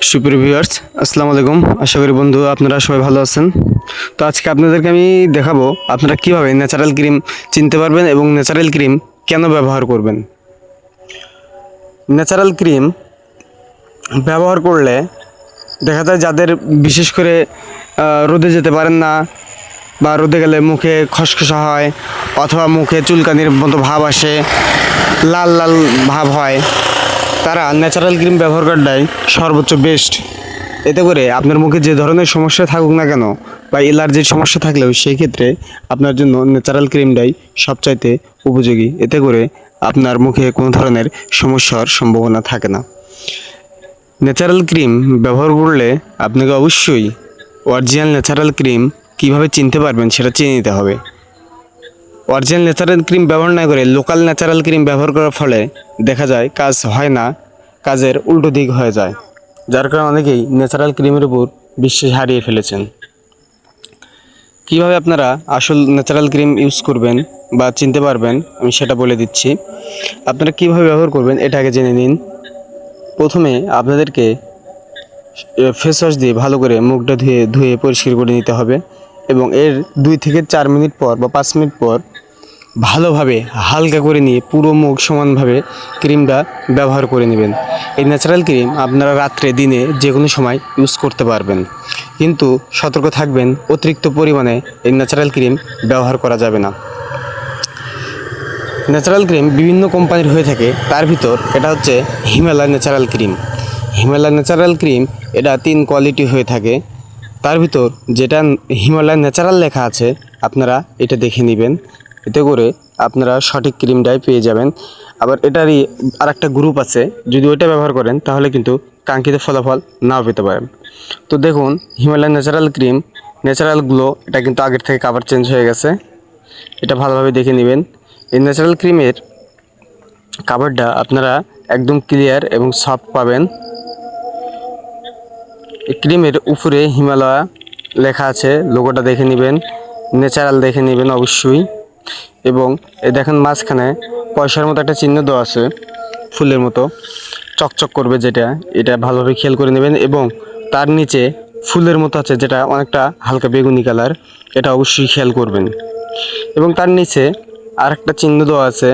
সুপ্রিয় ভিউয়ার্স, আসসালামু আলাইকুম। আশা করি বন্ধু আপনারা সবাই ভালো আছেন। তো আজকে আপনাদেরকে আমি দেখাবো আপনারা কিভাবে ন্যাচারাল ক্রিম চিনতে পারবেন এবং ন্যাচারাল ক্রিম কেন ব্যবহার করবেন। ন্যাচারাল ক্রিম ব্যবহার করলে দেখা যায় যাদের বিশেষ করে রোদে যেতে পারেন না বা রোদে গেলে মুখে খসখসা হয় অথবা মুখে চুলকানির মতো ভাব আসে, লাল লাল ভাব হয়, তারা ন্যাচারাল ক্রিম ব্যবহার করাটাই সর্বোচ্চ বেস্ট। এতে করে আপনার মুখে যে ধরনের সমস্যা থাকুক না কেন বা অ্যালার্জির সমস্যা থাকলেও সেই ক্ষেত্রে আপনার জন্য ন্যাচারাল ক্রিমটাই সবচাইতে উপযোগী। এতে করে আপনার মুখে কোনো ধরনের সমস্যার সম্ভাবনা থাকে না। ন্যাচারাল ক্রিম ব্যবহার করলে আপনাকে অবশ্যই অরিজিনাল ন্যাচারাল ক্রিম কীভাবে চিনতে পারবেন সেটা চিনে নিতে হবে। অরিজিনাল ন্যাচারাল ক্রিম ব্যবহার না করে লোকাল ন্যাচারাল ক্রিম ব্যবহার করার ফলে দেখা যায় কাজ হয় না, কাজের উল্টো দিক হয়ে যায়, যার কারণে অনেকেই ন্যাচারাল ক্রিমের উপর বিশ্বাস হারিয়ে ফেলেছেন। কীভাবে আপনারা আসল ন্যাচারাল ক্রিম ইউজ করবেন বা চিনতে পারবেন আমি সেটা বলে দিচ্ছি। আপনারা কীভাবে ব্যবহার করবেন এটা আগে জেনে নিন। প্রথমে আপনাদেরকে ফেস ওয়াশ দিয়ে ভালো করে মুখটা ধুয়ে পরিষ্কার করে নিতে হবে এবং এর 2 থেকে 4 মিনিট পর বা 5 মিনিট পর ভালোভাবে হালকা করে নিয়ে পুরো মুখ সমানভাবে ক্রিমটা ব্যবহার করে নেবেন। এই ন্যাচারাল ক্রিম আপনারা রাত্রে দিনে যে কোনো সময় ইউজ করতে পারবেন, কিন্তু সতর্ক থাকবেন অতিরিক্ত পরিমাণে এই ন্যাচারাল ক্রিম ব্যবহার করা যাবে না। ন্যাচারাল ক্রিম বিভিন্ন কোম্পানির হয়ে থাকে, তার ভিতর এটা হচ্ছে Himalaya natural cream. Himalaya natural cream এটা 3 কোয়ালিটি হয়ে থাকে, তার ভিতর যেটা হিমালয় ন্যাচারাল লেখা আছে আপনারা এটা দেখে নেবেন। এতে করে আপনারা সঠিক ক্রিমটাই পেয়ে যাবেন। আবার এটারই আরেকটা গ্রুপ আছে, যদি ওইটা ব্যবহার করেন তাহলে কিন্তু কাঙ্ক্ষিত ফলাফল নাও পেতে পারেন। তো দেখুন, Himalaya natural cream natural glow এটা কিন্তু আগের থেকে কাভার চেঞ্জ হয়ে গেছে, এটা ভালোভাবে দেখে নেবেন। এই ন্যাচারাল ক্রিমের কাভারটা আপনারা একদম ক্লিয়ার এবং সফট পাবেন। এই ক্রিমের উপরে হিমালয় লেখা আছে, লোগোটা দেখে নেবেন, ন্যাচারাল দেখে নেবেন অবশ্যই। এবং এই দেখেন মাঝখানে পয়সার মতো একটা চিহ্ন দেওয়া আছে, ফুলের মতো চকচক করবে, যেটা এটা ভালোভাবে খেয়াল করে নেবেন। এবং তার নিচে ফুলের মতো আছে যেটা অনেকটা হালকা বেগুনি কালার, এটা অবশ্যই খেয়াল করবেন। এবং তার নিচে আরেকটা চিহ্ন দেওয়া আছে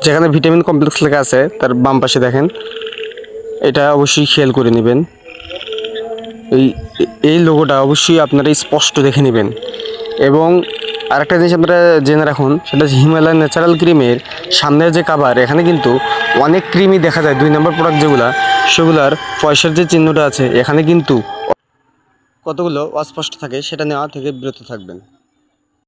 যেখানে ভিটামিন কমপ্লেক্স লেখা আছে, তার বাম পাশে দেখেন, এটা অবশ্যই খেয়াল করে নেবেন। এই লোগোটা অবশ্যই আপনারা স্পষ্ট দেখে নেবেন। এবং আরেকটা জিনিস আপনারা জেনে রাখুন, সেটা হচ্ছে হিমালয় ন্যাচারাল ক্রিমের সামনের যে কাভার, এখানে কিন্তু অনেক ক্রিমই দেখা যায় 2 নম্বর প্রোডাক্ট যেগুলা, সেগুলার পয়সার যে চিহ্নটা আছে এখানে কিন্তু কতগুলো অস্পষ্ট থাকে, সেটা নেওয়া থেকে বিরত থাকবেন।